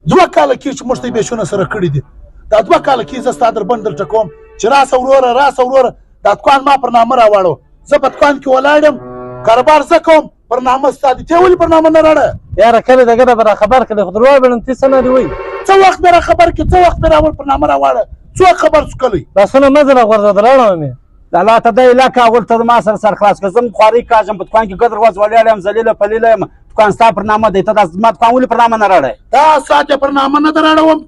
2 کاله کېږي چې موږ ته یې بېشونه سره کړي دي. دا 2 کاله کېږي زه ستا دربند درته کوم چې راسه وروره دا دکان ما پر نامه راواړو. زه په دکان کې ولاړ یم کاروبار زه کوم پر نامه ستا دي. ته ولې پر نامه نه راړه؟ یاره کله دغه به راخبر کړې خو درواغ بېړم ته څه نه دي وایي. څه وخت به راخبر کړې څه وخت به راوړ پر نامه راواړه څوک خبر شو کلی لاسونه مه ځه راغورځه راړم مې الله ته د علاقه اول ته ما سر خلاص کړه. زه خوارۍ کاږم په دکان کې ګدر وز ولاړ یم ذلیله پلیله یم. دکان ستا پر نامه دی ته دا زما دکان ولې پر نامه نه راړی؟ دا ساعت پر نامه نه راړوم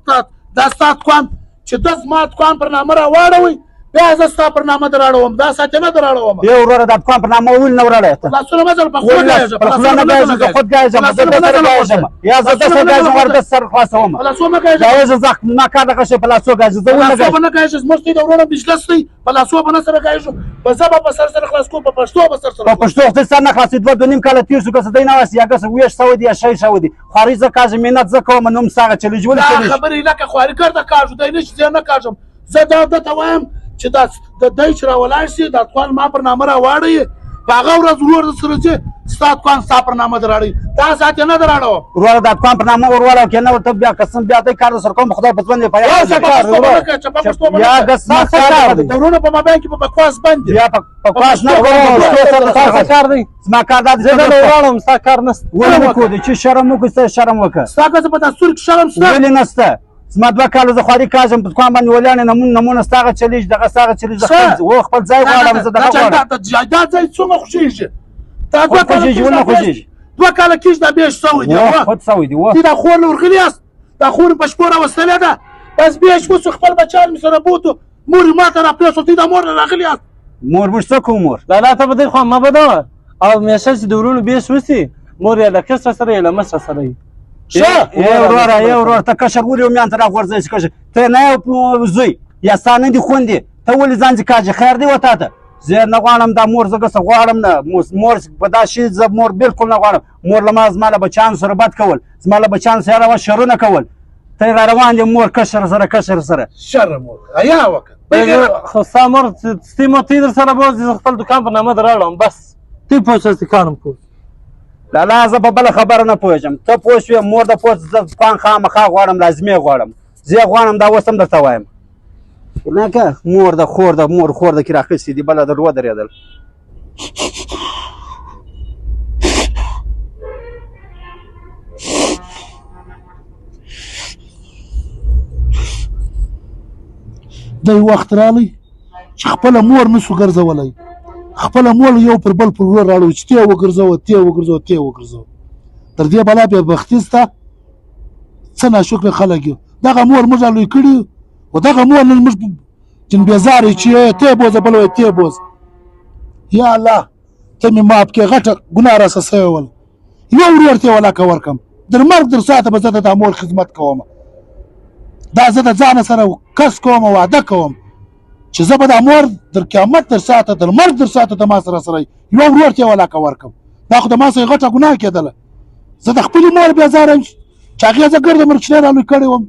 دا ستا دکان چې ته زما دکان پر نامه راواړوئ بیا زه ستا پر نامه راړوم دا ساعت نه راړوم. یې وروره دا دکان پر نامه ولې نه راړی؟ لاسونه مه ځه په خود ګایږه زه خود ګایږم زه درسره ګایږم یا زه درسره ګایږم ورته سر خلاصوم. په لاسو مه ګایږه دا زه ما کار دغه شی په لاسو ګایږه زه ولې په نه ګایږه زموږ ته د ورونه بجلس دی په لاسو په نه سره ګایږو په زه به په سر خلاص کوم په پښتو به سر په پښتو خو سر نه خلاصې 2.5 کاله تېر شو که څه دی نه واسي یا که څه ویش سوی دي یا شی سوی دي خوارۍ زه کاږم مینت زه کوم نوم ساغه چلیږي ولې چلیږي خبرې لکه خواري ګرده کاږو دی نه چې زه نه کاږم زه دا درته وایم چې دا د دی چې راولاړ شي دا دکان ما پر نامه راواړوي په هغه ورځ ورور سره چې ستا دکان ستا پر نامه دراړوي دا ساعت یې نه دراړوم. وروره دا دکان پر نامه ورواړو که نه ورته بیا قسم بیا دی کار درسره کوم خدای په ژوند دې ورونه په مابین کې په بکواس بند دي بیا په بکواس نه کار دی زما کار دا زه دلته ولاړم ستا کار نشته ولې وکړو چې شرم وکړو څه شرم وکړه ستا که زه په دستور کې شرم شته ولې نشته زما 2 کاله زه خوارۍ کاږم په دکان باندې ولاړ نمونه ستا هغه چلیږي دغه ستا هغه چلیږي و خپل ځای غواړم زه دغه غواړم دا ځای څومره خوښېږي تا 2 خوښېږي ولې نه خوښېږي 2 کاله کېږي دا بیش سوی دی خود سوی دی تی دا خور ورغلي یاست دا خور په شپو راوستلې ده بس بیش وسو خپل بچیان مې سره بوتو مور یې ما ته راپرېښود تی دا مور نه راغلي یاست مور موږ څه کوو مور لالا ته به دې خوا مه بدوه او همیشه چې د ورونو بیش وسي مور یې له کسره سره یې له مشره سره وي ې وروره ته کشر ولې ومیان ته راغورځوې چې کشر ته نه یې زوی یا ستا نه دي خوندې ته ولې ځان چې کاږې خیر دی و تا ته زه نه غواړم دا مور زه ګسه غواړم نه مور په دا شي زه مور بالکل نه غواړم مور له ما زما له بچیانو سره بد کول زما له بچیانو سره روان شرونه کول ته یې را روان دي مور کشر سره شرم وکړه حیا وکړه خو ستا مور ستې مور ته در سره بوځي زه خپل دکان په نامه در راړم بس ته پوه شې کارم پوه لالا زه په بله خبره نه پوهېږم ته پوه شوې مور د پوه زه دکان خامخا غواړم لازمي غواړم زه یې غواړم دا اوس هم درته وایم نه که مور د خور د کې راخیستې دي بله در ودرېدل دی وخت رالی چې خپله مور نسو ګرځولی خپله مور یو پر بل پر ورور راړو چې تی وګرځوه تر دې بلا بیا بختي سته څه ناشکره خلک یو دغه مور موږ لوی کړي و دغه مور نن موږ جن بېزارې چې تی بوځه بل وایي تی بوځ یا الله ته مې معاف کړې غټه ګناه راسه سوې ول یو ورور ته یې ولاکه ورکړم در مرګ در ساعته به زه د دا مور خدمت کوم دا زه د ځانه سره کس کوم وعده کوم چې زه به دا مور در قیامت در ساعته در مرګ در ساعته د ما سره یو ورور ته یې ولاکه ورکړم دا خو د ما سره غټه ګناه کېدله زه د خپلې مور بېزاره یم چې هغې زه ګرده مرچنۍ رالوی کړې وم